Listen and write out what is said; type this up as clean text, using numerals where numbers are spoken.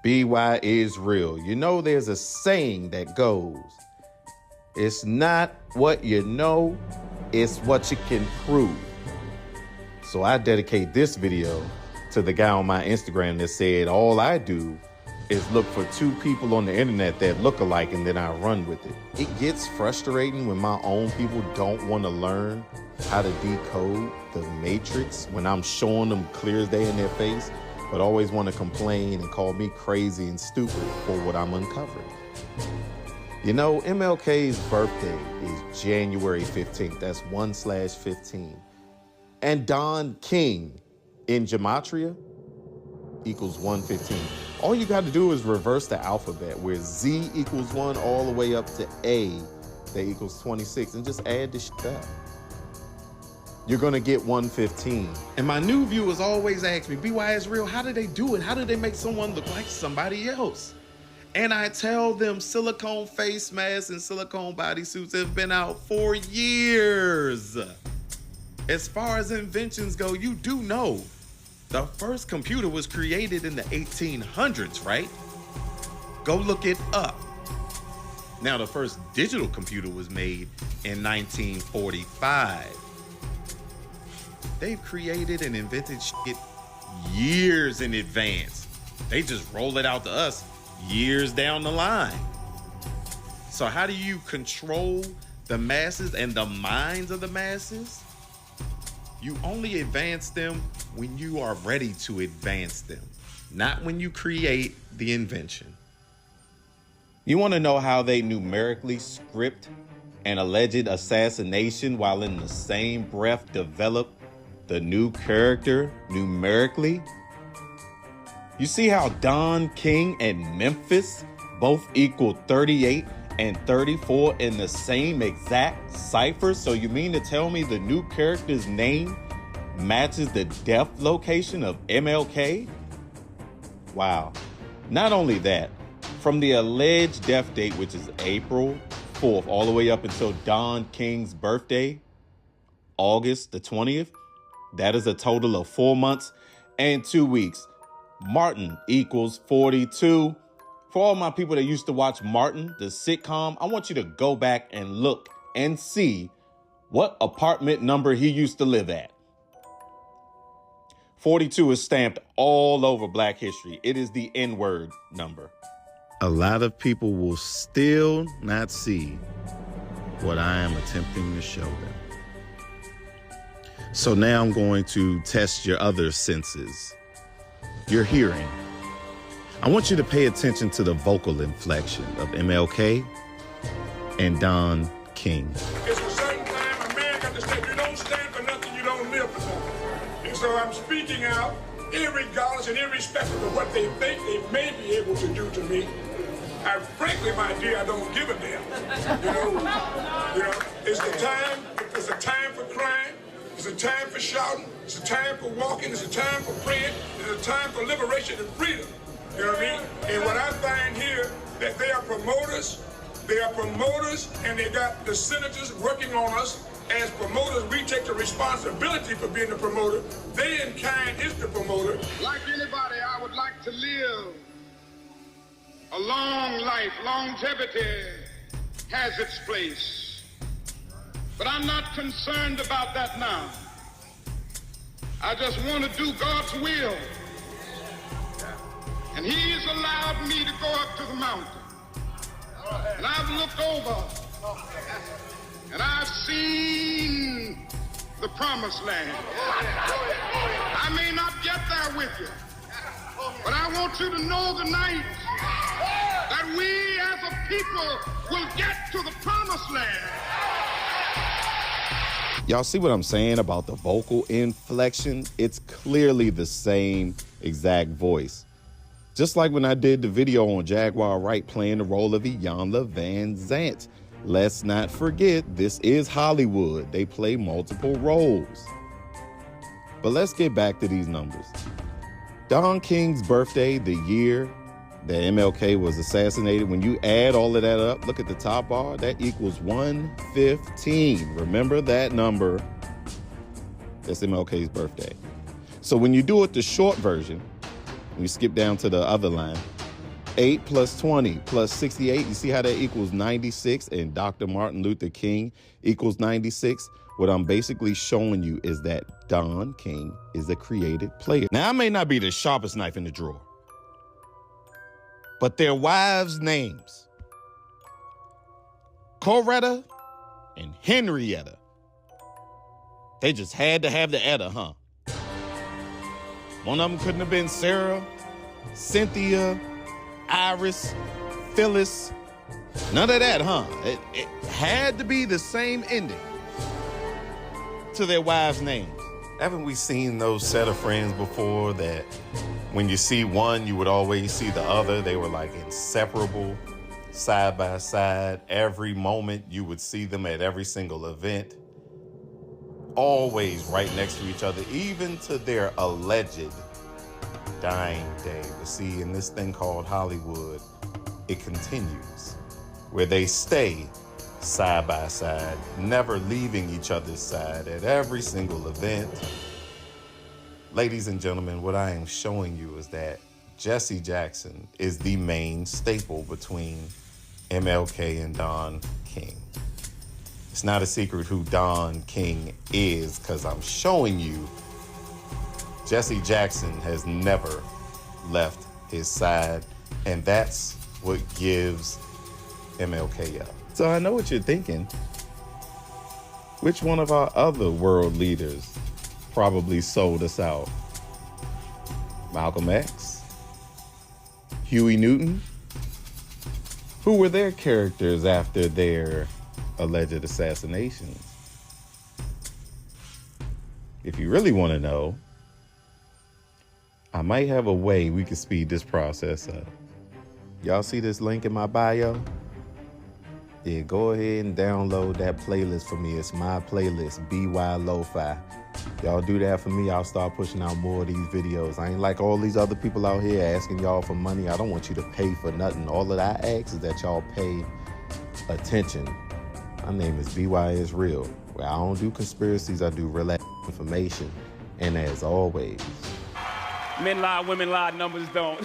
BY is real. You know, there's a saying that goes, it's not what you know, it's what you can prove. So I dedicate this video to the guy on my Instagram that said, all I do is look for two people on the internet that look alike and then I run with it. It gets frustrating when my own people don't want to learn how to decode the matrix when I'm showing them clear as day in their face, but always want to complain and call me crazy and stupid for what I'm uncovering. You know, MLK's birthday is January 15th. That's 1/15. And Don King in Gematria equals 115. All you got to do is reverse the alphabet where Z equals 1 all the way up to A that equals 26 and just add this shit up. You're going to get 115. And my new viewers always ask me, BY is real, how did they do it? How did they make someone look like somebody else? And I tell them silicone face masks and silicone bodysuits have been out for years. As far as inventions go, you do know the first computer was created in the 1800s, right? Go look it up. Now, the first digital computer was made in 1945. They've created and invented shit years in advance. They just roll it out to us years down the line. So how do you control the masses and the minds of the masses? You only advance them when you are ready to advance them, not when you create the invention. You want to know how they numerically script an alleged assassination while in the same breath develop the new character numerically? You see how Don King and Memphis both equal 38 and 34 in the same exact cipher? So you mean to tell me the new character's name matches the death location of MLK? Wow. Not only that, from the alleged death date, which is April 4th, all the way up until Don King's birthday, August the 20th, that is a total of 4 months and 2 weeks. Martin equals 42. For all my people that used to watch Martin, the sitcom, I want you to go back and look and see what apartment number he used to live at. 42 is stamped all over Black history. It is the N-word number. A lot of people will still not see what I am attempting to show them. So now I'm going to test your other senses. Your hearing. I want you to pay attention to the vocal inflection of MLK and Don King. It's a certain time a man got to say, you don't stand for nothing, you don't live for something. And so I'm speaking out, irregardless and irrespective of what they think they may be able to do to me. And frankly, my dear, I don't give a damn. You know, it's a time for crying. It's a time for shouting. It's a time for walking. It's a time for praying. It's a time for liberation and freedom. You know what I mean? And what I find here, that they are promoters, and they got the senators working on us. As promoters, we take the responsibility for being the promoter. They in kind is the promoter. Like anybody, I would like to live a long life. Longevity has its place. But I'm not concerned about that now. I just want to do God's will. And He's allowed me to go up to the mountain. And I've looked over and I've seen the promised land. I may not get there with you, but I want you to know tonight that we as a people will get to the promised land. Y'all see what I'm saying about the vocal inflection? It's clearly the same exact voice. Just like when I did the video on Jaguar Wright playing the role of Iyanla Vanzant. Let's not forget, this is Hollywood. They play multiple roles. But let's get back to these numbers. Don King's birthday, the year that MLK was assassinated, when you add all of that up, look at the top bar, that equals 115. Remember that number. That's MLK's birthday. So when you do it the short version, when you skip down to the other line, 8 plus 20 plus 68. You see how that equals 96, and Dr. Martin Luther King equals 96? What I'm basically showing you is that Don King is a creative player. Now, I may not be the sharpest knife in the drawer, but their wives' names, Coretta and Henrietta, they just had to have the Etta, huh? One of them couldn't have been Sarah, Cynthia, Iris, Phyllis. None of that, huh? It had to be the same ending to their wives' names. Haven't we seen those set of friends before that when you see one, you would always see the other? They were like inseparable, side by side. Every moment you would see them at every single event. Always right next to each other, even to their alleged dying day. But see, in this thing called Hollywood, it continues, where they stay side by side, never leaving each other's side at every single event. Ladies and gentlemen, what I am showing you is that Jesse Jackson is the main staple between MLK and Don King. It's not a secret who Don King is, because I'm showing you Jesse Jackson has never left his side, and that's what gives MLK up. So I know what you're thinking. Which one of our other world leaders probably sold us out? Malcolm X? Huey Newton? Who were their characters after their alleged assassinations? If you really want to know, I might have a way we can speed this process up. Y'all see this link in my bio? Yeah, go ahead and download that playlist for me. It's my playlist, BY Lo-Fi. Y'all do that for me, I'll start pushing out more of these videos. I ain't like all these other people out here asking y'all for money. I don't want you to pay for nothing. All that I ask is that y'all pay attention. My name is BY Is Real. Where I don't do conspiracies, I do real information. And as always, men lie, women lie, numbers don't.